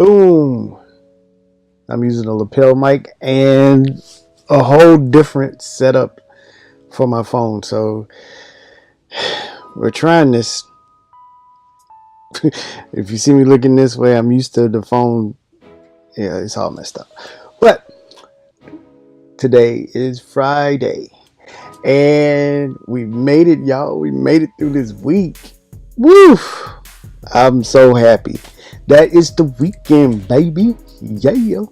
Boom. I'm using a lapel mic and a whole different setup for my phone. So we're trying this. If you see me looking this way, I'm used to the phone. Yeah, it's all messed up. But today is Friday. And we made it, y'all. We made it through this week. Woo! I'm so happy. That is the weekend, baby. Yeah.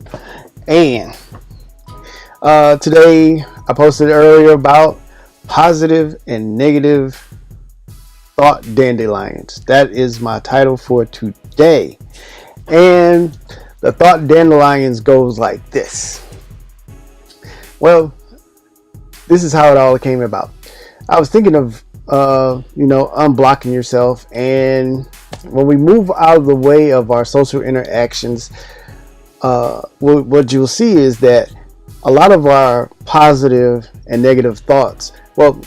And today I posted earlier about positive and negative thought dandelions. That is my title for today. And the thought dandelions goes like this. Well, this is how it all came about. I was thinking of unblocking yourself, and when we move out of the way of our social interactions, what you'll see is that a lot of our positive and negative thoughts, well,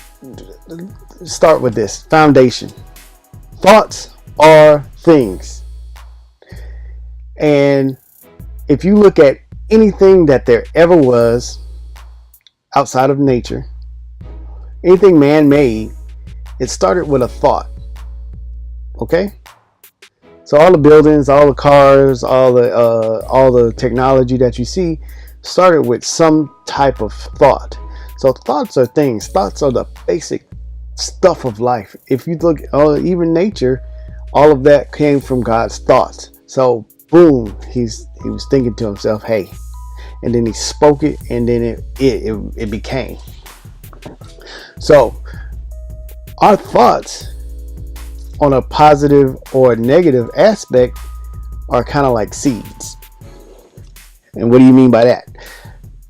start with this foundation. Thoughts are things, and if you look at anything that there ever was outside of nature, anything man-made, it started with a thought. Okay, so all the buildings, all the cars, all the technology that you see started with some type of thought. So thoughts are things. Thoughts are the basic stuff of life. If you look, even nature, all of that came from God's thoughts. So boom, he was thinking to himself, hey, and then he spoke it, and then it became. So our thoughts on a positive or negative aspect are kind of like seeds. And what do you mean by that?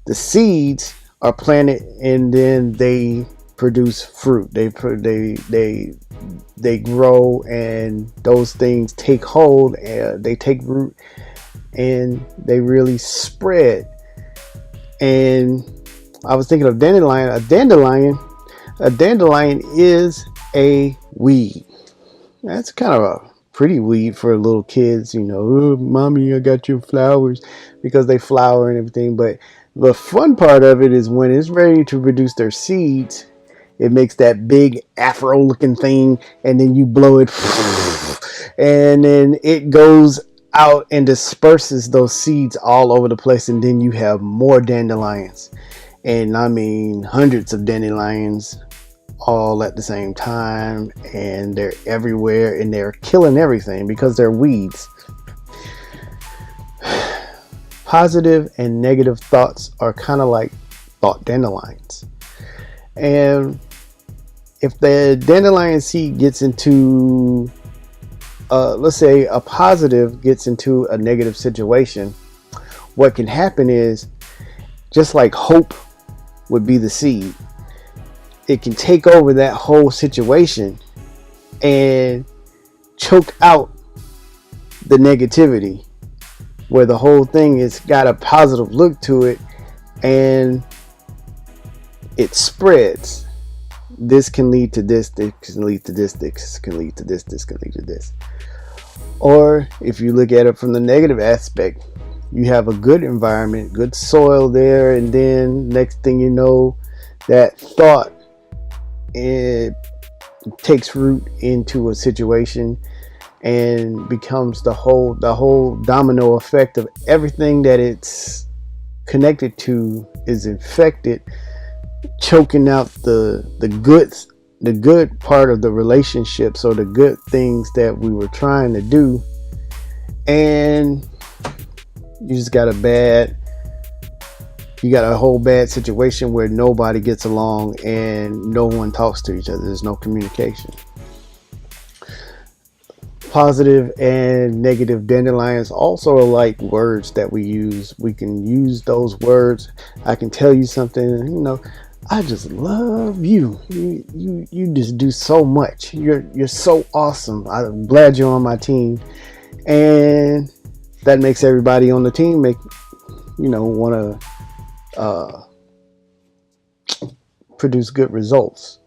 The seeds are planted and then they produce fruit. They grow, and those things take hold, and they take root, and they really spread. And I was thinking of dandelion. A dandelion is a weed. That's kind of a pretty weed for little kids, Oh, mommy, I got your flowers, because they flower and everything. But the fun part of it is when it's ready to produce their seeds, it makes that big afro looking thing, and then you blow it, and then it goes out and disperses those seeds all over the place, and then you have more dandelions. And I mean hundreds of dandelions all at the same time, and they're everywhere, and they're killing everything because they're weeds. Positive and negative thoughts are kind of like thought dandelions. And if the dandelion seed gets into, let's say a positive gets into a negative situation, what can happen is, just like hope would be the seed, it can take over that whole situation and choke out the negativity, where the whole thing has got a positive look to it, and it spreads. This can lead to this, this can lead to this, this can lead to this, this can lead to this. Or if you look at it from the negative aspect, you have a good environment, good soil there, and then next thing you know, that thought, it takes root into a situation and becomes the whole domino effect of everything that it's connected to is infected, choking out the good part of the relationships, or the good things that we were trying to do. And you just got a whole bad situation where nobody gets along and no one talks to each other. There's no communication. Positive and negative dandelions also are like words that we use. We can use those words. I can tell you something, I just love you. You just do so much. You're so awesome. I'm glad you're on my team. And that makes everybody on the team want to produce good results.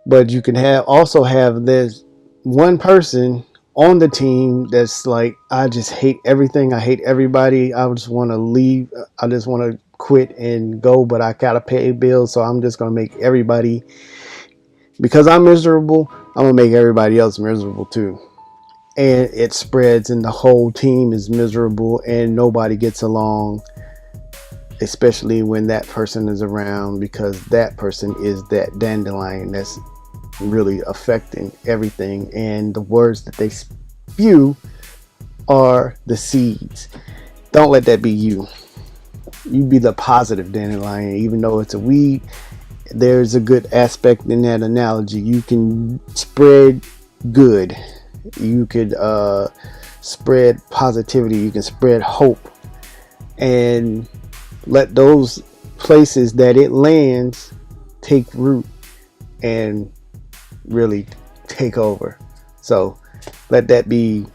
But you can also have this one person on the team that's like, I just hate everything, I hate everybody, I just want to leave, I just want to quit and go, but I gotta pay bills, so I'm just gonna make everybody, because I'm miserable, I'm gonna make everybody else miserable too. And it spreads and the whole team is miserable and nobody gets along, especially when that person is around, because that person is that dandelion that's really affecting everything, and the words that they spew are the seeds. Don't let that be you. You be the positive dandelion, even though it's a weed. There's a good aspect in that analogy. You can spread good. You could spread positivity. You can spread hope, and let those places that it lands take root and really take over. So let that be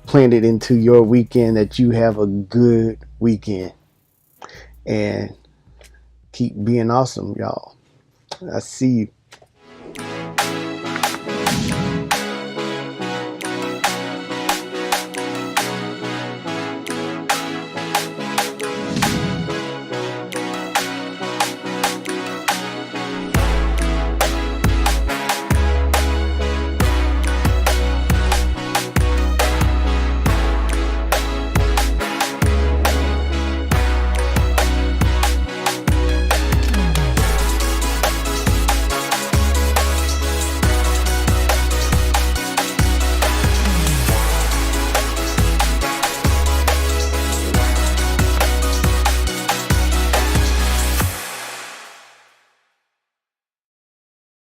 planted into your weekend, that you have a good weekend, and keep being awesome, y'all. I see you.